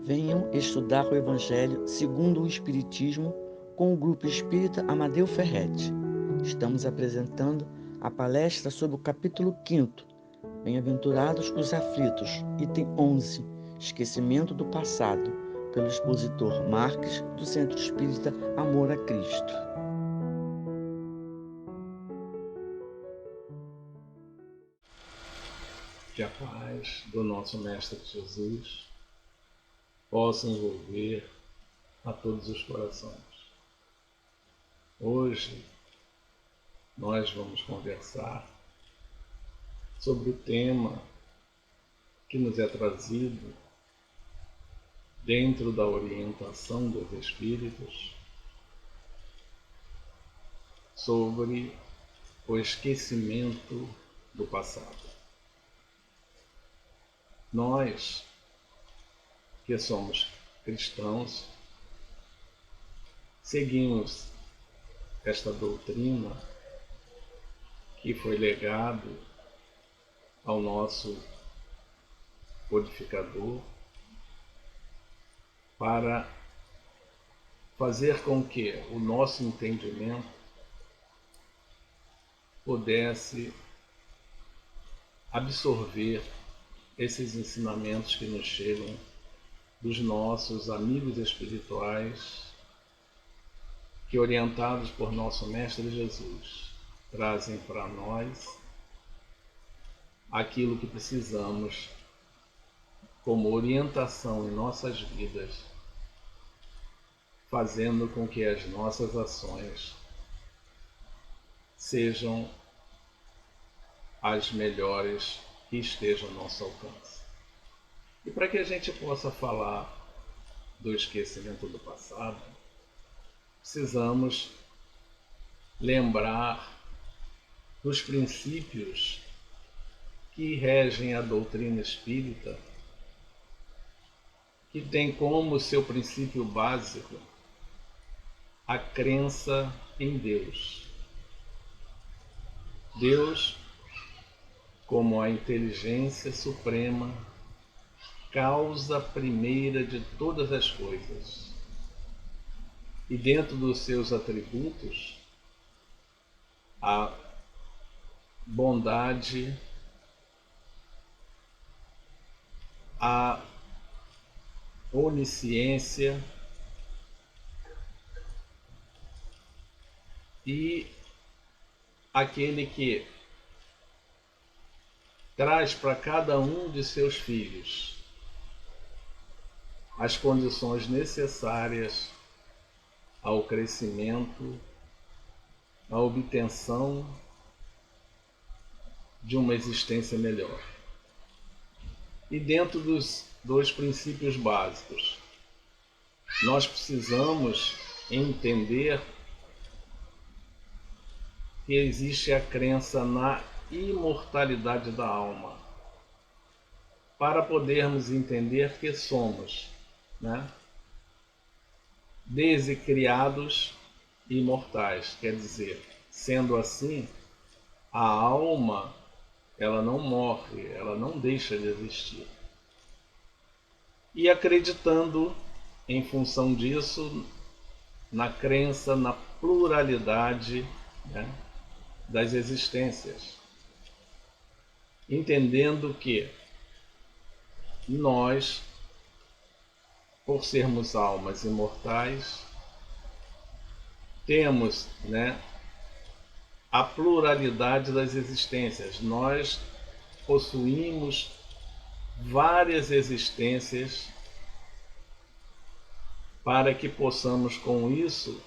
Venham estudar o Evangelho segundo o Espiritismo com o Grupo Espírita Amadeu Ferretti. Estamos apresentando a palestra sobre o capítulo 5º, Bem-aventurados os aflitos, item 11, Esquecimento do passado, pelo expositor Marques, do Centro Espírita Amor a Cristo. Que a paz do nosso Mestre Jesus possa envolver a todos os corações. Hoje nós vamos conversar sobre o tema que nos é trazido dentro da orientação dos Espíritos sobre o esquecimento do passado. Nós, que somos cristãos, seguimos esta doutrina que foi legado ao nosso codificador para fazer com que o nosso entendimento pudesse absorver esses ensinamentos que nos chegam dos nossos amigos espirituais que, orientados por nosso Mestre Jesus, trazem para nós aquilo que precisamos como orientação em nossas vidas, fazendo com que as nossas ações sejam as melhores que estejam ao nosso alcance. E para que a gente possa falar do esquecimento do passado, precisamos lembrar dos princípios que regem a doutrina espírita, que tem como seu princípio básico a crença em Deus. Deus como a inteligência suprema, causa primeira de todas as coisas. E dentro dos seus atributos, a bondade, a onisciência e aquele que traz para cada um de seus filhos as condições necessárias ao crescimento, à obtenção de uma existência melhor. E dentro dos dois princípios básicos, nós precisamos entender que existe a crença na imortalidade da alma, para podermos entender que somos, desde criados imortais. Quer dizer, sendo assim, a alma, ela não morre, ela não deixa de existir. E acreditando, em função disso, na crença na pluralidade das existências, entendendo que nós, por sermos almas imortais, temos a pluralidade das existências. Nós possuímos várias existências para que possamos, com isso,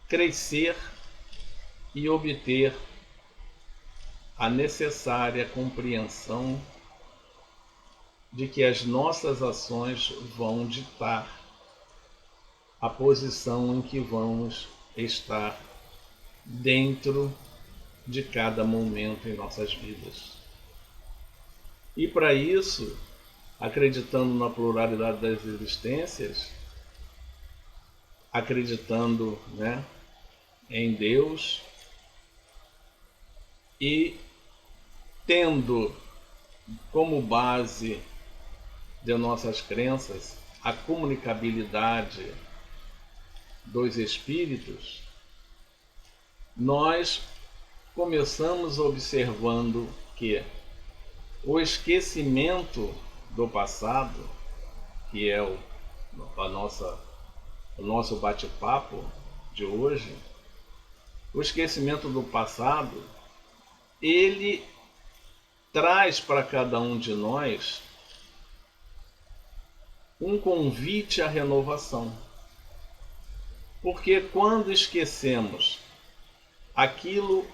crescer e obter a necessária compreensão de que as nossas ações vão ditar a posição em que vamos estar dentro de cada momento em nossas vidas. E para isso, acreditando na pluralidade das existências, acreditando em Deus e tendo como base de nossas crenças a comunicabilidade dos espíritos, nós começamos observando que o esquecimento do passado, que é o nosso bate-papo de hoje, o esquecimento do passado, ele traz para cada um de nós um convite à renovação. Porque quando esquecemos aquilo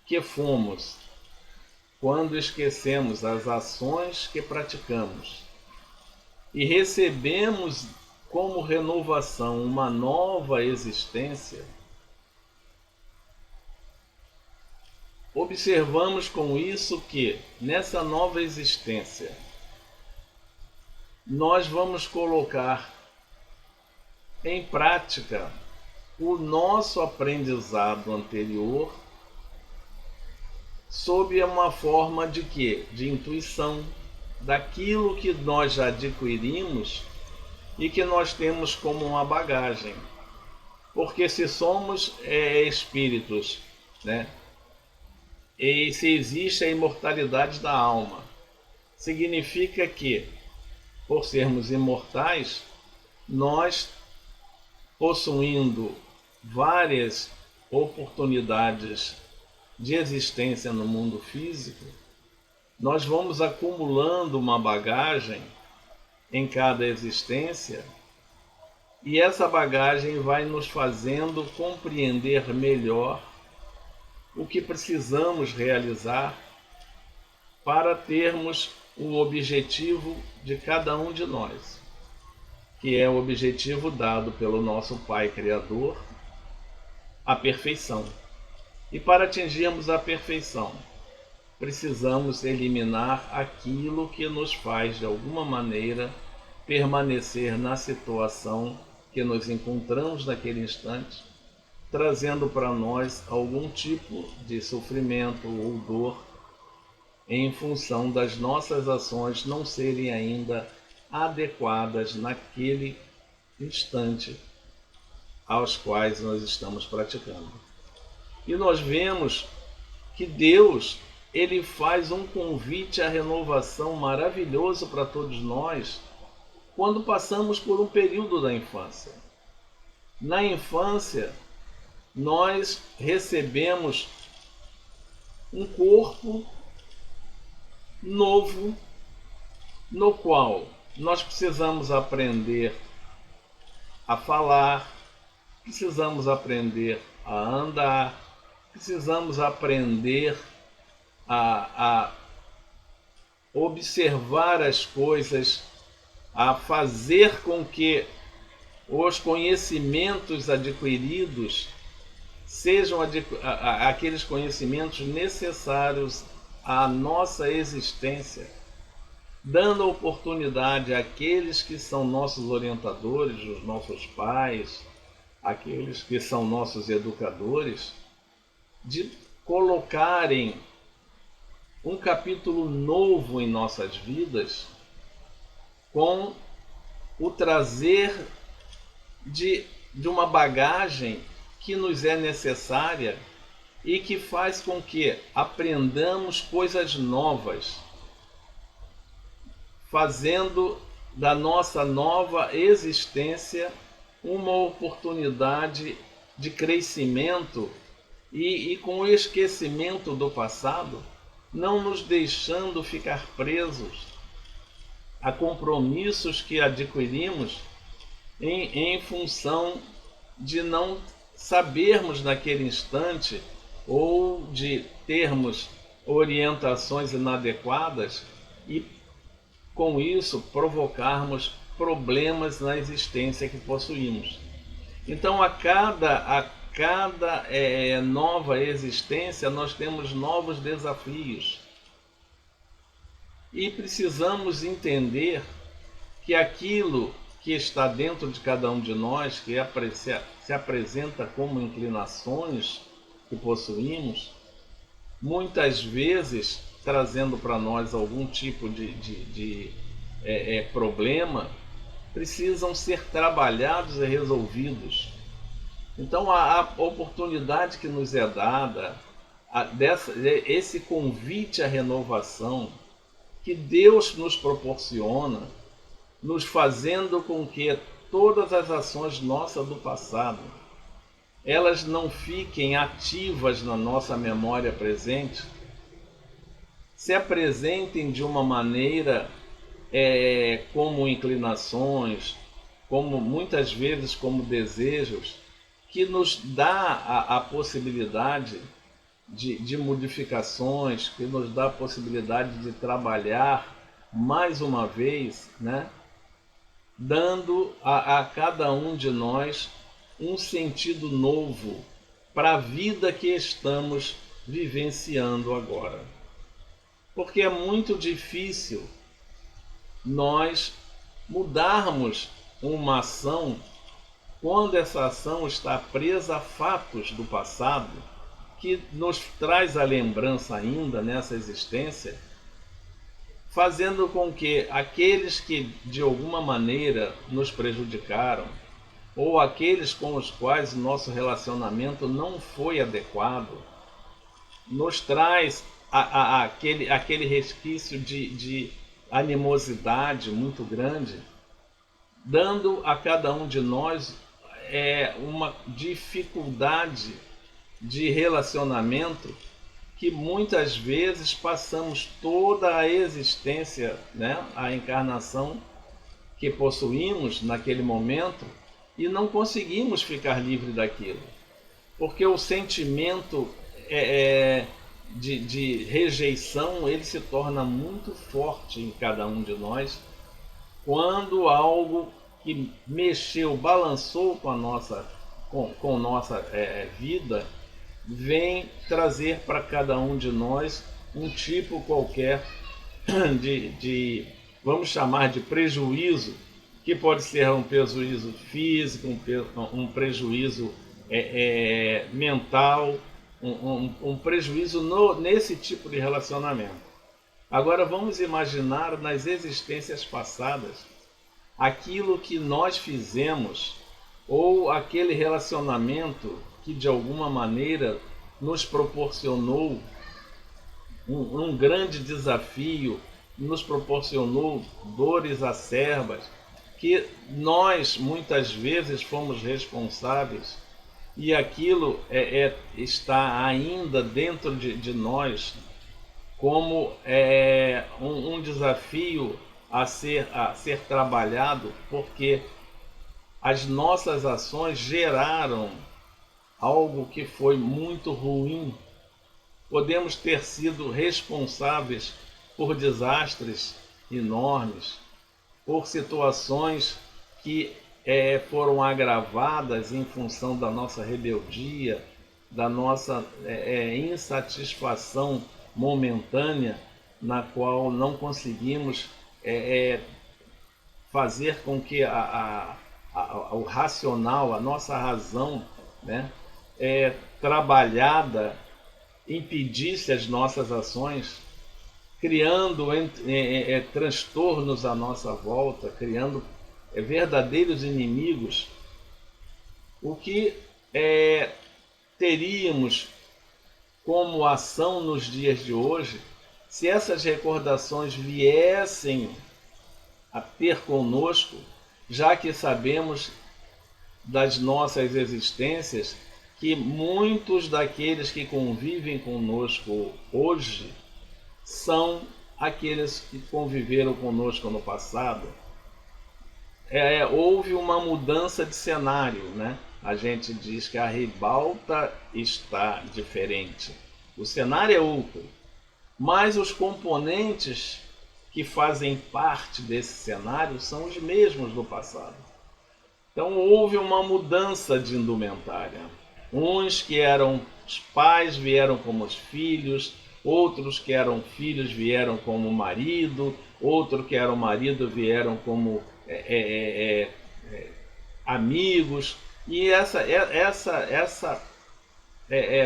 que fomos, quando esquecemos as ações que praticamos e recebemos como renovação uma nova existência, observamos com isso que nessa nova existência nós vamos colocar em prática o nosso aprendizado anterior sob uma forma de quê? De intuição, daquilo que nós já adquirimos e que nós temos como uma bagagem. Porque se somos espíritos, né? E se existe a imortalidade da alma, significa que, por sermos imortais, nós, possuindo várias oportunidades de existência no mundo físico, nós vamos acumulando uma bagagem em cada existência, e essa bagagem vai nos fazendo compreender melhor o que precisamos realizar para termos o objetivo de cada um de nós, que é o objetivo dado pelo nosso Pai Criador, a perfeição. E para atingirmos a perfeição, precisamos eliminar aquilo que nos faz, de alguma maneira, permanecer na situação que nos encontramos naquele instante, trazendo para nós algum tipo de sofrimento ou dor em função das nossas ações não serem ainda adequadas naquele instante aos quais nós estamos praticando. E nós vemos que Deus, ele faz um convite à renovação maravilhoso para todos nós quando passamos por um período da infância. Na infância, nós recebemos um corpo novo, no qual nós precisamos aprender a falar, precisamos aprender a andar, precisamos aprender a observar as coisas, a fazer com que os conhecimentos adquiridos sejam aqueles conhecimentos necessários à nossa existência, dando oportunidade àqueles que são nossos orientadores, os nossos pais, aqueles que são nossos educadores, de colocarem um capítulo novo em nossas vidas com o trazer de uma bagagem que nos é necessária e que faz com que aprendamos coisas novas, fazendo da nossa nova existência uma oportunidade de crescimento e com o esquecimento do passado, não nos deixando ficar presos a compromissos que adquirimos em função de não sabermos naquele instante ou de termos orientações inadequadas e, com isso, provocarmos problemas na existência que possuímos. Então, a cada nova existência, nós temos novos desafios. E precisamos entender que aquilo que está dentro de cada um de nós, que se apresenta como inclinações que possuímos, muitas vezes trazendo para nós algum tipo de problema, precisam ser trabalhados e resolvidos. Então a oportunidade que nos é dada, esse convite à renovação que Deus nos proporciona, nos fazendo com que todas as ações nossas do passado, elas não fiquem ativas na nossa memória presente, se apresentem de uma maneira como inclinações, como muitas vezes como desejos, que nos dá a possibilidade de modificações, que nos dá a possibilidade de trabalhar mais uma vez, né? Dando a cada um de nós um sentido novo para a vida que estamos vivenciando agora. Porque é muito difícil nós mudarmos uma ação quando essa ação está presa a fatos do passado, que nos traz a lembrança ainda nessa existência, fazendo com que aqueles que de alguma maneira nos prejudicaram, ou aqueles com os quais o nosso relacionamento não foi adequado, nos traz aquele resquício de animosidade muito grande, dando a cada um de nós uma dificuldade de relacionamento que muitas vezes passamos toda a existência, né, a encarnação que possuímos naquele momento e não conseguimos ficar livre daquilo. Porque o sentimento de rejeição, ele se torna muito forte em cada um de nós quando algo que mexeu, balançou com nossa vida, vem trazer para cada um de nós um tipo qualquer vamos chamar de prejuízo, que pode ser um prejuízo físico, um prejuízo mental, um prejuízo nesse tipo de relacionamento. Agora vamos imaginar nas existências passadas aquilo que nós fizemos, ou aquele relacionamento que de alguma maneira nos proporcionou um grande desafio, nos proporcionou dores acerbas, que nós muitas vezes fomos responsáveis, e aquilo está ainda dentro de nós como um desafio a ser trabalhado, porque as nossas ações geraram algo que foi muito ruim. Podemos ter sido responsáveis por desastres enormes, por situações que foram agravadas em função da nossa rebeldia, da nossa insatisfação momentânea, na qual não conseguimos fazer com que o racional, a nossa razão, né, trabalhada, impedisse as nossas ações, criando transtornos à nossa volta, criando verdadeiros inimigos, o que teríamos como ação nos dias de hoje, se essas recordações viessem a ter conosco, já que sabemos das nossas existências que muitos daqueles que convivem conosco hoje são aqueles que conviveram conosco no passado. Houve uma mudança de cenário, né? A gente diz que a ribalta está diferente. O cenário é outro, mas os componentes que fazem parte desse cenário são os mesmos do passado. Então houve uma mudança de indumentária. Uns que eram os pais vieram como os filhos, outros que eram filhos vieram como marido, outros que eram marido vieram como amigos. E essa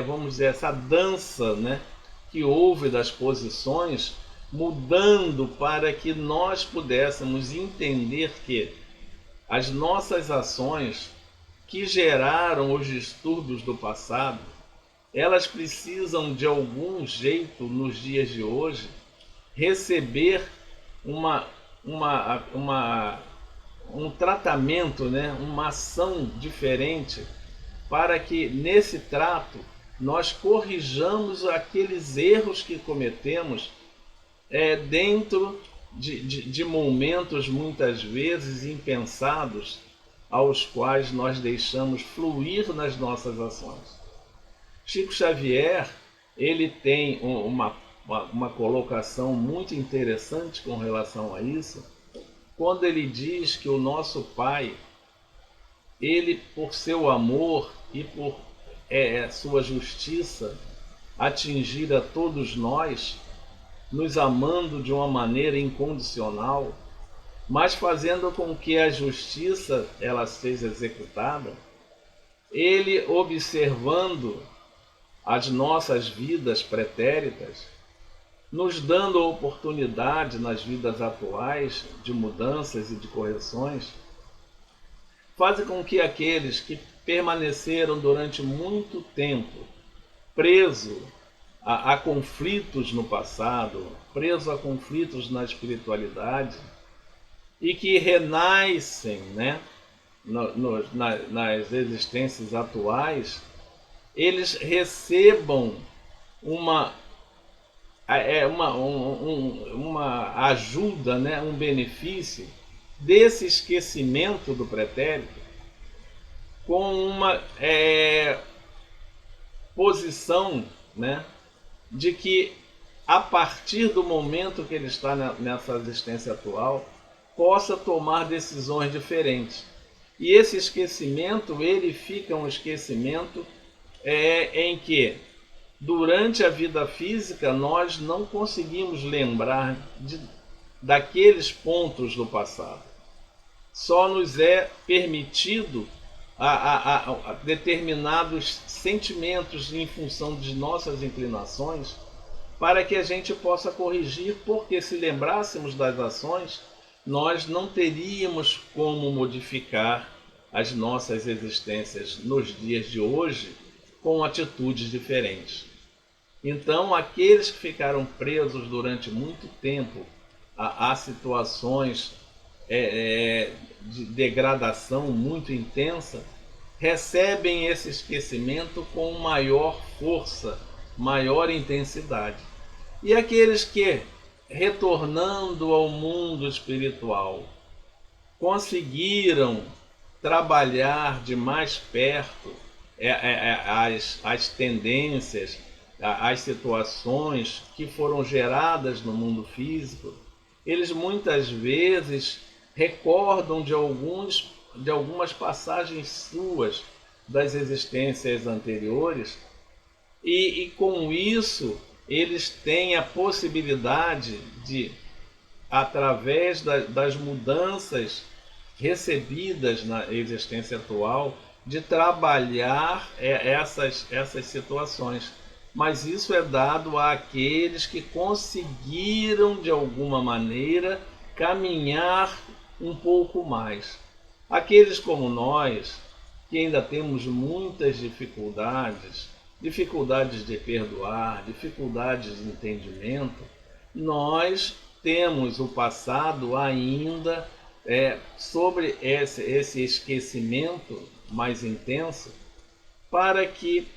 vamos dizer, essa dança, né, que houve das posições, mudando para que nós pudéssemos entender que as nossas ações que geraram os distúrbios do passado, elas precisam de algum jeito, nos dias de hoje, receber um tratamento, né? Uma ação diferente, para que nesse trato nós corrijamos aqueles erros que cometemos dentro de momentos muitas vezes impensados, aos quais nós deixamos fluir nas nossas ações. Chico Xavier, ele tem uma colocação muito interessante com relação a isso, quando ele diz que o nosso Pai, ele, por seu amor e por sua justiça, atingir a todos nós, nos amando de uma maneira incondicional, mas fazendo com que a justiça ela seja executada, ele, observando as nossas vidas pretéritas, nos dando a oportunidade nas vidas atuais de mudanças e de correções, faz com que aqueles que permaneceram durante muito tempo presos a conflitos no passado, presos a conflitos na espiritualidade, e que renascem, né, nas existências atuais, eles recebam uma ajuda, né, um benefício desse esquecimento do pretérito, com uma posição, né, de que a partir do momento que ele está nessa existência atual, possa tomar decisões diferentes. E esse esquecimento, ele fica um esquecimento em que, durante a vida física, nós não conseguimos lembrar daqueles pontos do passado. Só nos é permitido a determinados sentimentos em função de nossas inclinações, para que a gente possa corrigir, porque se lembrássemos das ações, nós não teríamos como modificar as nossas existências nos dias de hoje com atitudes diferentes. Então, aqueles que ficaram presos durante muito tempo a situações de degradação muito intensa, recebem esse esquecimento com maior força, maior intensidade. E aqueles que, retornando ao mundo espiritual, conseguiram trabalhar de mais perto as tendências, as situações que foram geradas no mundo físico, eles muitas vezes recordam de algumas passagens suas das existências anteriores, e com isso eles têm a possibilidade de, através das mudanças recebidas na existência atual, de trabalhar essas situações. Mas isso é dado àqueles que conseguiram, de alguma maneira, caminhar um pouco mais. Aqueles como nós, que ainda temos muitas dificuldades de perdoar, dificuldades de entendimento, nós temos o passado ainda sobre esse esquecimento mais intenso, para que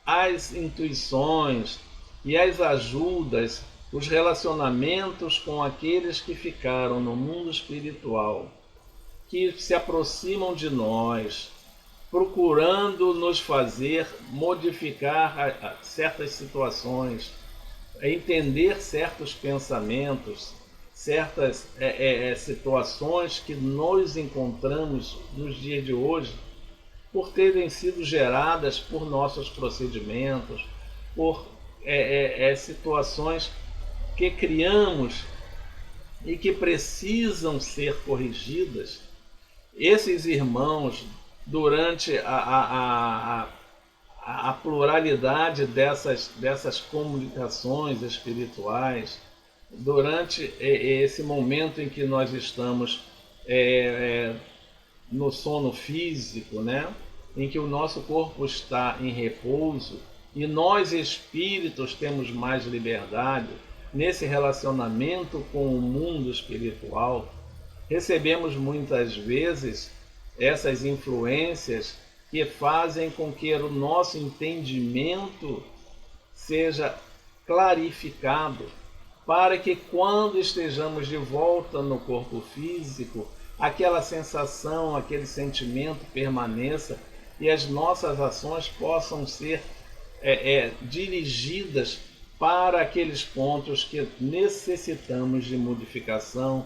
as intuições e as ajudas, os relacionamentos com aqueles que ficaram no mundo espiritual, que se aproximam de nós, procurando nos fazer modificar certas situações, entender certos pensamentos, certas situações que nós encontramos nos dias de hoje, por terem sido geradas por nossos procedimentos, por situações que criamos e que precisam ser corrigidas. Esses irmãos, durante a pluralidade dessas comunicações espirituais, durante esse momento em que nós estamos no sono físico, né? Em que o nosso corpo está em repouso e nós espíritos temos mais liberdade nesse relacionamento com o mundo espiritual, recebemos muitas vezes essas influências que fazem com que o nosso entendimento seja clarificado, para que quando estejamos de volta no corpo físico, aquela sensação, aquele sentimento permaneça e as nossas ações possam ser dirigidas para aqueles pontos que necessitamos de modificação,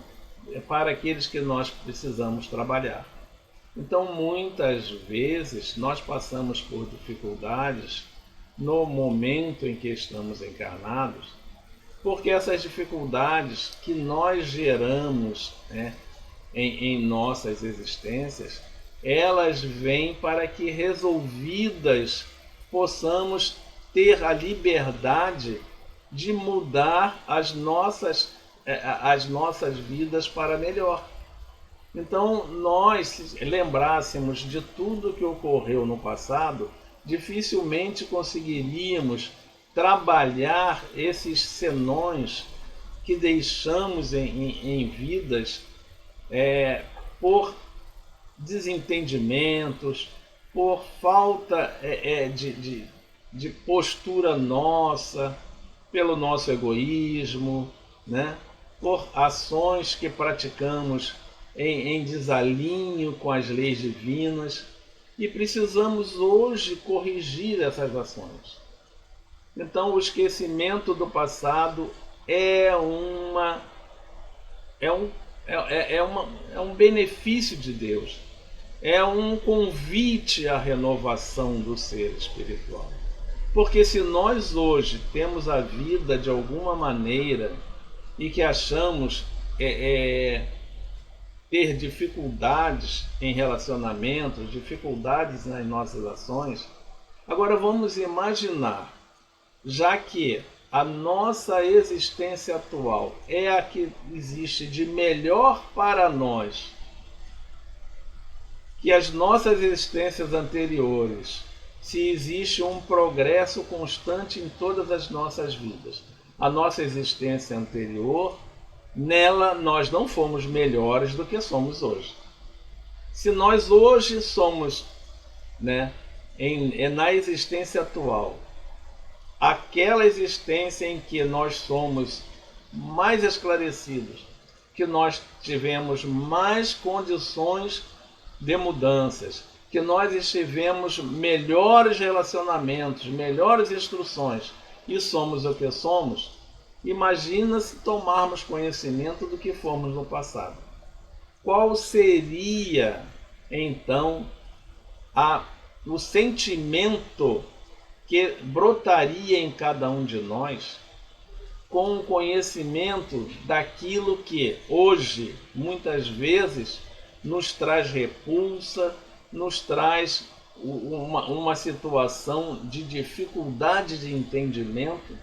para aqueles que nós precisamos trabalhar. Então, muitas vezes, nós passamos por dificuldades no momento em que estamos encarnados, porque essas dificuldades que nós geramos, né, em nossas existências, elas vêm para que, resolvidas, possamos ter a liberdade de mudar as nossas vidas para melhor. Então, nós, se lembrássemos de tudo que ocorreu no passado, dificilmente conseguiríamos trabalhar esses senões que deixamos em vidas por desentendimentos, por falta de postura nossa, pelo nosso egoísmo, né? Por ações que praticamos em desalinho com as leis divinas, e precisamos hoje corrigir essas ações. Então, o esquecimento do passado é um benefício de Deus, é um convite à renovação do ser espiritual. Porque se nós hoje temos a vida de alguma maneira e que achamos ter dificuldades em relacionamentos, dificuldades nas nossas ações, agora vamos imaginar, já que a nossa existência atual é a que existe de melhor para nós, que as nossas existências anteriores, se existe um progresso constante em todas as nossas vidas, a nossa existência anterior, nela nós não fomos melhores do que somos hoje. Se nós hoje somos, né, na existência atual, aquela existência em que nós somos mais esclarecidos, que nós tivemos mais condições de mudanças, que nós tivemos melhores relacionamentos, melhores instruções e somos o que somos, imagina se tomarmos conhecimento do que fomos no passado. Qual seria, então, o sentimento que brotaria em cada um de nós com o conhecimento daquilo que hoje, muitas vezes, nos traz repulsa, nos traz uma situação de dificuldade de entendimento,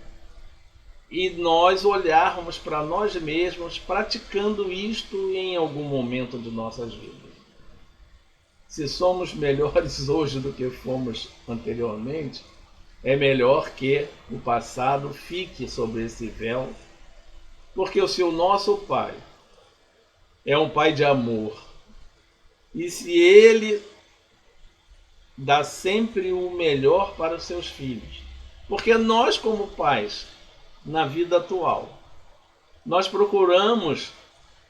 e nós olharmos para nós mesmos praticando isto em algum momento de nossas vidas. Se somos melhores hoje do que fomos anteriormente, é melhor que o passado fique sobre esse véu, porque se o nosso Pai é um Pai de amor, e se Ele dá sempre o melhor para os seus filhos, porque nós, como pais, na vida atual, nós procuramos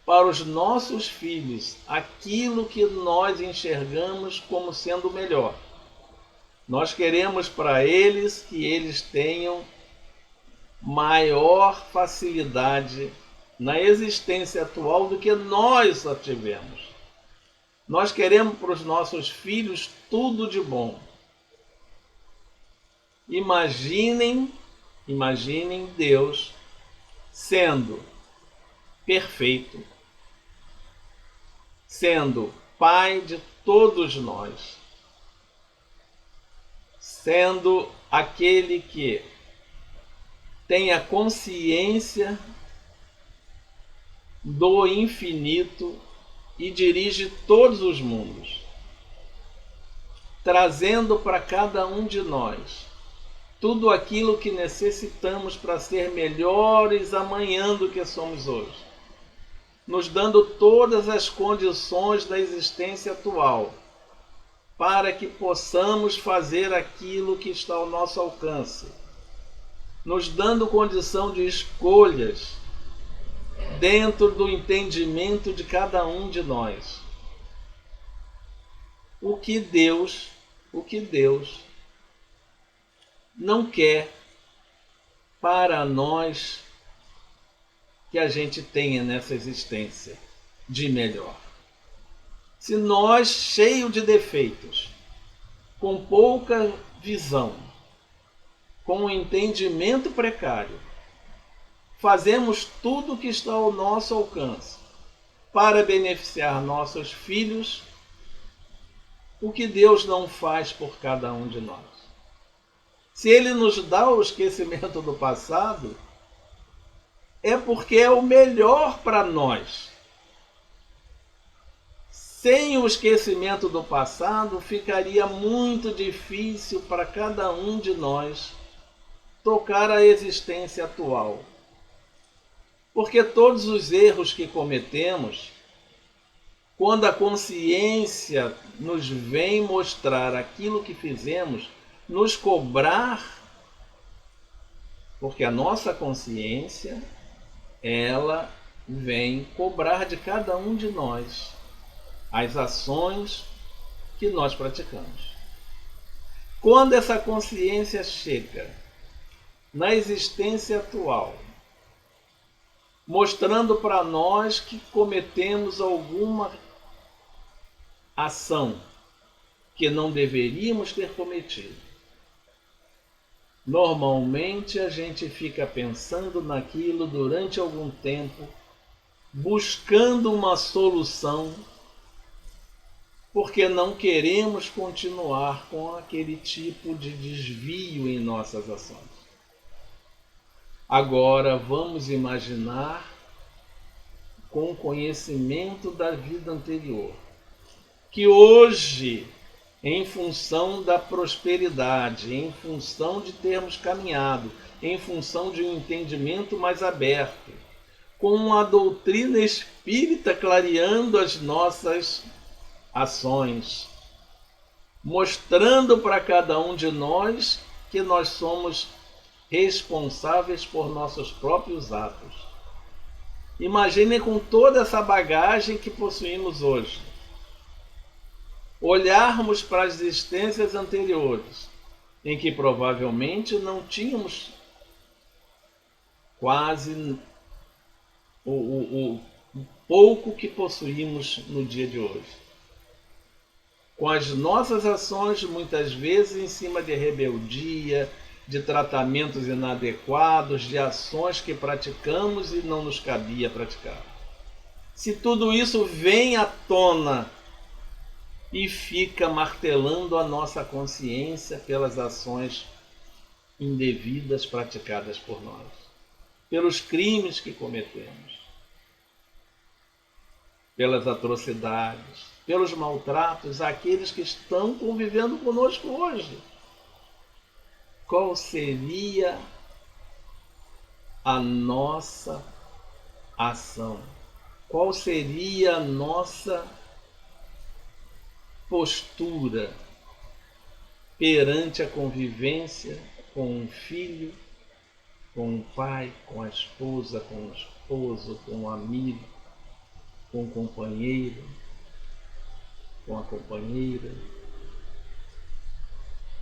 para os nossos filhos aquilo que nós enxergamos como sendo o melhor. Nós queremos para eles que eles tenham maior facilidade na existência atual do que nós só tivemos. Nós queremos para os nossos filhos tudo de bom. Imaginem Deus sendo perfeito, sendo Pai de todos nós, sendo aquele que tem a consciência do infinito e dirige todos os mundos, trazendo para cada um de nós tudo aquilo que necessitamos para ser melhores amanhã do que somos hoje, nos dando todas as condições da existência atual, para que possamos fazer aquilo que está ao nosso alcance, nos dando condição de escolhas dentro do entendimento de cada um de nós. O que Deus não quer para nós que a gente tenha nessa existência de melhor. Se nós, cheios de defeitos, com pouca visão, com um entendimento precário, fazemos tudo o que está ao nosso alcance para beneficiar nossos filhos, o que Deus não faz por cada um de nós? Se Ele nos dá o esquecimento do passado, é porque é o melhor para nós. Sem o esquecimento do passado, ficaria muito difícil para cada um de nós tocar a existência atual. Porque todos os erros que cometemos, quando a consciência nos vem mostrar aquilo que fizemos, nos cobrar, porque a nossa consciência, ela vem cobrar de cada um de nós as ações que nós praticamos. Quando essa consciência chega na existência atual, mostrando para nós que cometemos alguma ação que não deveríamos ter cometido, normalmente a gente fica pensando naquilo durante algum tempo, buscando uma solução, porque não queremos continuar com aquele tipo de desvio em nossas ações. Agora vamos imaginar, com o conhecimento da vida anterior, que hoje, em função da prosperidade, em função de termos caminhado, em função de um entendimento mais aberto, com a doutrina espírita clareando as nossas ações, mostrando para cada um de nós que nós somos responsáveis por nossos próprios atos. Imaginem com toda essa bagagem que possuímos hoje, olharmos para as existências anteriores, em que provavelmente não tínhamos quase o pouco que possuímos no dia de hoje. Com as nossas ações, muitas vezes em cima de rebeldia, de tratamentos inadequados, de ações que praticamos e não nos cabia praticar. Se tudo isso vem à tona e fica martelando a nossa consciência pelas ações indevidas praticadas por nós, pelos crimes que cometemos, pelas atrocidades, pelos maltratos àqueles que estão convivendo conosco hoje. Qual seria a nossa ação? Qual seria a nossa postura perante a convivência com um filho, com um pai, com a esposa, com o esposo, com um amigo, com um companheiro, com a companheira?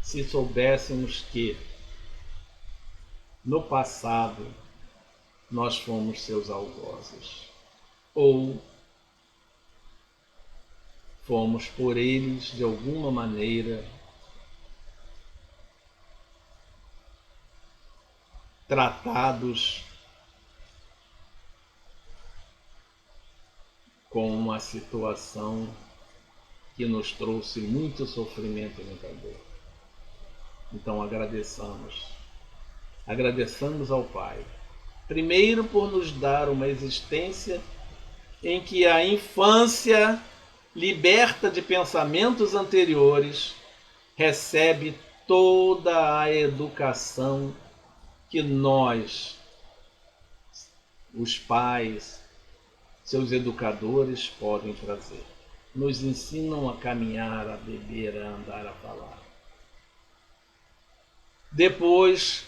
Se soubéssemos que no passado nós fomos seus algozes, ou fomos por eles de alguma maneira tratados com uma situação que nos trouxe muito sofrimento e muita dor. Então agradeçamos ao Pai. Primeiro, por nos dar uma existência em que a infância, liberta de pensamentos anteriores, recebe toda a educação que nós, os pais, seus educadores, podem trazer. Nos ensinam a caminhar, a beber, a andar, a falar. Depois,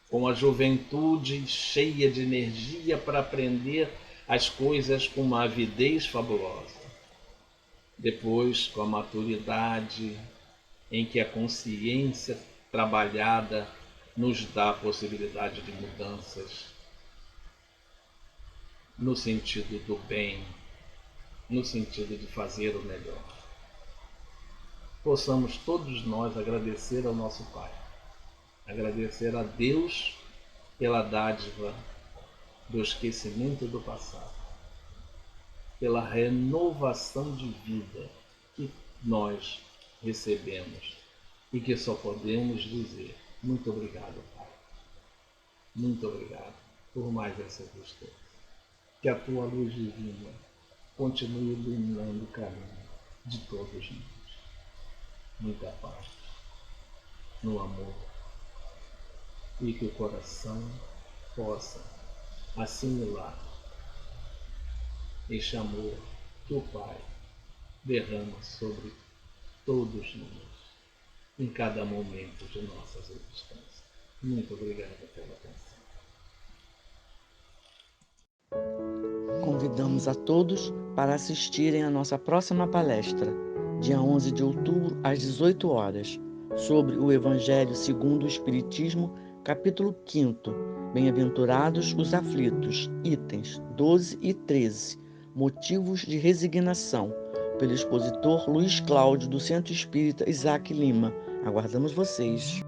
com a juventude cheia de energia para aprender as coisas com uma avidez fabulosa. Depois, com a maturidade, em que a consciência trabalhada nos dá a possibilidade de mudanças no sentido do bem, no sentido de fazer o melhor. Possamos todos nós agradecer ao nosso Pai, agradecer a Deus pela dádiva do esquecimento do passado, pela renovação de vida que nós recebemos e que só podemos dizer muito obrigado, Pai. Muito obrigado por mais essa existência. Que a tua luz divina continue iluminando o caminho de todos nós. Muita paz, no amor, e que o coração possa assimilar este amor que o Pai derrama sobre todos nós, em cada momento de nossas existências. Muito obrigado pela atenção. Convidamos a todos para assistirem à nossa próxima palestra, dia 11 de outubro, às 18 horas, sobre o Evangelho segundo o Espiritismo, capítulo 5, Bem-aventurados os aflitos, itens 12 e 13, motivos de resignação, pelo expositor Luiz Cláudio, do Centro Espírita Isaac Lima. Aguardamos vocês!